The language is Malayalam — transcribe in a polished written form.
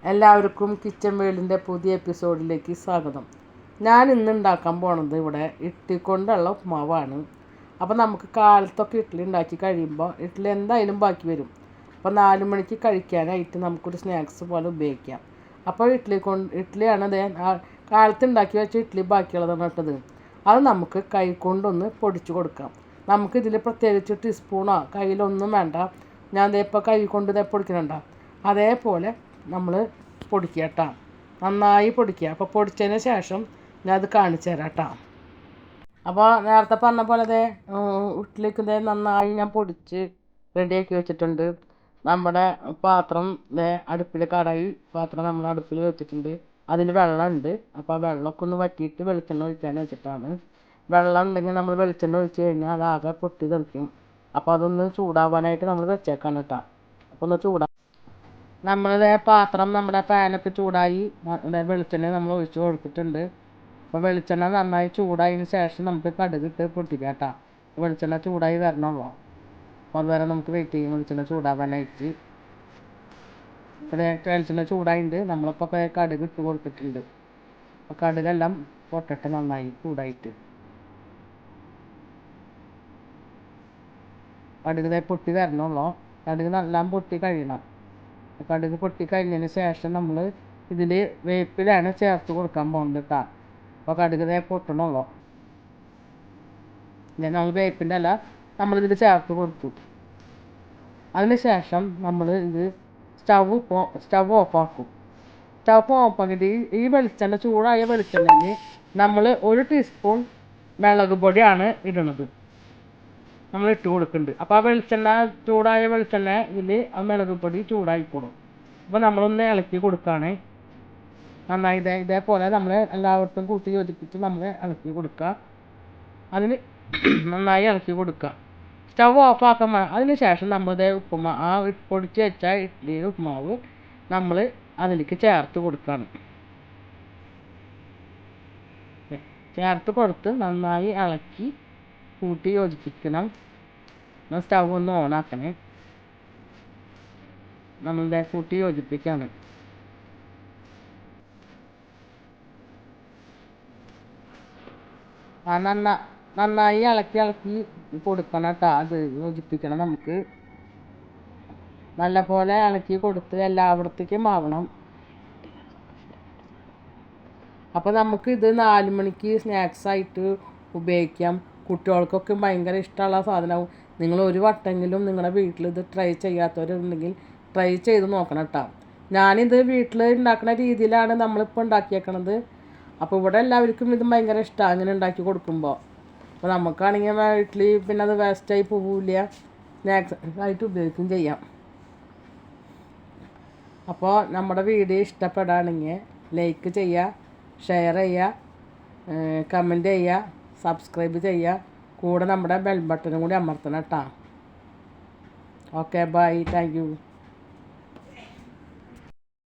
എല്ലാവർക്കും കിച്ചൻ വേൾഡിൻ്റെ പുതിയ എപ്പിസോഡിലേക്ക് സ്വാഗതം. ഞാൻ ഇന്ന് ഉണ്ടാക്കാൻ പോണത് ഇവിടെ ഇഡ്ഡലി കൊണ്ടുള്ള ഉപ്മാവാണ്. അപ്പോൾ നമുക്ക് കാലത്തൊക്കെ ഇഡ്ഡലി ഉണ്ടാക്കി കഴിയുമ്പോൾ ഇഡ്ഡലി എന്തായാലും ബാക്കി വരും. അപ്പോൾ 4 മണിക്ക് കഴിക്കാനായിട്ട് നമുക്കൊരു സ്നാക്സ് പോലെ ഉപയോഗിക്കാം. അപ്പോൾ ഇഡ്ഡലിയാണ് കാലത്ത് ഉണ്ടാക്കി വെച്ച ഇഡ്ഡലി ബാക്കിയുള്ളതാണ് ഇട്ടത്. അത് നമുക്ക് കൈ കൊണ്ടൊന്ന് പൊടിച്ച് കൊടുക്കാം. നമുക്കിതിൽ പ്രത്യേകിച്ച് ടീസ്പൂണോ കയ്യിലൊന്നും വേണ്ട. ഞാൻ ഇപ്പോൾ കൈ കൊണ്ട് പൊടിക്കുന്നുണ്ട. അതേപോലെ നമ്മൾ പൊടിക്കുക കേട്ടോ, നന്നായി പൊടിക്കുക. അപ്പോൾ പൊടിച്ചതിന് ശേഷം ഞാൻ അത് കാണിച്ചു തരാം കേട്ടോ. അപ്പോൾ നേരത്തെ പറഞ്ഞ പോലെ ഇഡ്ഡലിക്ക് നന്നായി ഞാൻ പൊടിച്ച് റെഡിയാക്കി വെച്ചിട്ടുണ്ട്. നമ്മുടെ പാത്രം അടുപ്പിൽ കടായി പാത്രം നമ്മൾ അടുപ്പിൽ വെച്ചിട്ടുണ്ട്. അതിൽ വെള്ളമുണ്ട്. അപ്പോൾ ആ വെള്ളമൊക്കെ ഒന്ന് വറ്റിയിട്ട് വെളിച്ചെണ്ണ ഒഴിക്കാൻ വെച്ചിട്ടാണ്. വെള്ളം ഉണ്ടെങ്കിൽ നമ്മൾ വെളിച്ചെണ്ണ ഒഴിച്ച് കഴിഞ്ഞാൽ അതാകെ പൊട്ടി തെറിക്കും. അപ്പോൾ അതൊന്ന് ചൂടാവാനായിട്ട് നമ്മൾ വെച്ചേക്കാണ് കേട്ടോ. അപ്പോൾ ഒന്ന് നമ്മളിത് പാത്രം നമ്മുടെ പാനൊക്കെ ചൂടായി വെളിച്ചെണ്ണ നമ്മൾ ഒഴിച്ച് കൊടുത്തിട്ടുണ്ട്. അപ്പോൾ വെളിച്ചെണ്ണ നന്നായി ചൂടായതിന് ശേഷം നമുക്ക് കടുകിട്ട് പൊട്ടിക്കാം കേട്ടോ. വെളിച്ചെണ്ണ ചൂടായി വരണമല്ലോ. അപ്പോൾ അതുവരെ നമുക്ക് വെയിറ്റ് ചെയ്യും വെളിച്ചെണ്ണ ചൂടാവാനായിട്ട്. വെളിച്ചെണ്ണ ചൂടായിട്ടുണ്ട്. നമ്മളിപ്പോൾ കടുക് ഇട്ട് കൊടുത്തിട്ടുണ്ട്. അപ്പോൾ കടുകെല്ലാം പൊട്ടട്ടെ നന്നായി ചൂടായിട്ട്. കടുക് പൊട്ടി വരണമല്ലോ. കടുക് നല്ല പൊട്ടി കഴിയണം. കടുക് പൊട്ടി കഴിഞ്ഞതിന് ശേഷം നമ്മൾ ഇതിൽ വേപ്പിലാണ് ചേർത്ത് കൊടുക്കാൻ പോകുന്നത് കേട്ടോ. അപ്പോൾ കടുക് പൊട്ടണമല്ലോ. നമ്മൾ വേപ്പിൻ്റെ അല്ല നമ്മളിതിൽ ചേർത്ത് കൊടുത്തു. അതിന് ശേഷം നമ്മൾ ഇത് സ്റ്റവ് ഓഫാക്കും. സ്റ്റവ് ഓഫാക്കിയിട്ട് ഈ വെളിച്ചെണ്ണ ചൂടായ വെളിച്ചെണ്ണയിൽ നമ്മൾ 1 ടീസ്പൂൺ മുളക് പൊടിയാണ് ഇടുന്നത്. നമ്മൾ ഇട്ട് കൊടുക്കുന്നുണ്ട്. അപ്പോൾ ആ വെളിച്ചെണ്ണ ചൂടായ വെളിച്ചെണ്ണ ഇതിൽ ആ മുളക് പൊടി ചൂടായിക്കോളും. അപ്പോൾ നമ്മളൊന്ന് ഇളക്കി കൊടുക്കുകയാണ് നന്നായി. ഇതേപോലെ നമ്മൾ എല്ലാവർക്കും കൂട്ടി യോജിപ്പിച്ച് നമ്മൾ ഇളക്കി കൊടുക്കുക. അതിന് നന്നായി ഇളക്കി കൊടുക്കുക. സ്റ്റവ് ഓഫാക്കാൻ അതിന് ശേഷം നമ്മൾ ആ പൊടിച്ച് വെച്ച ഇഡ്ഡലി ഉപ്മാവ് നമ്മൾ അതിലേക്ക് ചേർത്ത് കൊടുക്കുകയാണ്. ചേർത്ത് കൊടുത്ത് നന്നായി ഇളക്കി കൂട്ടി യോജിപ്പിക്കണം. സ്റ്റവ് ഒന്ന് ഓണാക്കണേ. നമ്മളുടെ കൂട്ടി യോജിപ്പിക്കാണ്. നന്നായി ഇളക്കി കൊടുക്കണം കേട്ടോ. അത് യോജിപ്പിക്കണം. നമുക്ക് നല്ലപോലെ ഇളക്കി കൊടുത്ത് എല്ലായിടത്തേക്കും ആവണം. അപ്പോൾ നമുക്കിത് 4 മണിക്ക് സ്നാക്സായിട്ട് ഉപയോഗിക്കാം. കുട്ടികൾക്കൊക്കെ ഭയങ്കര ഇഷ്ടമുള്ള സാധനവും. നിങ്ങൾ ഒരു വട്ടെങ്കിലും നിങ്ങളുടെ വീട്ടിൽ ഇത് ട്രൈ ചെയ്യാത്തവരുണ്ടെങ്കിൽ ട്രൈ ചെയ്ത് നോക്കണം കേട്ടോ. ഞാനിത് വീട്ടിൽ ഉണ്ടാക്കുന്ന രീതിയിലാണ് നമ്മളിപ്പോൾ ഉണ്ടാക്കിയേക്കണത്. അപ്പോൾ ഇവിടെ എല്ലാവർക്കും ഇത് ഭയങ്കര ഇഷ്ടമാണ് അങ്ങനെ ഉണ്ടാക്കി കൊടുക്കുമ്പോൾ. അപ്പോൾ നമുക്കാണെങ്കിൽ വീട്ടിൽ പിന്നെ അത് വേസ്റ്റായി പോവില്ല. സ്നാക്സ് ആയിട്ട് ഉപയോഗിക്കുകയും ചെയ്യാം. അപ്പോൾ നമ്മുടെ വീഡിയോ ഇഷ്ടപ്പെടുകയാണെങ്കിൽ ലൈക്ക് ചെയ്യുക, ഷെയർ ചെയ്യുക, കമൻറ്റ് ചെയ്യുക, സബ്സ്ക്രൈബ് ചെയ്യുക. കൂടെ നമ്മുടെ ബെൽ ബട്ടണും കൂടി അമർത്തണം കേട്ടോ. Okay, bye, thank U.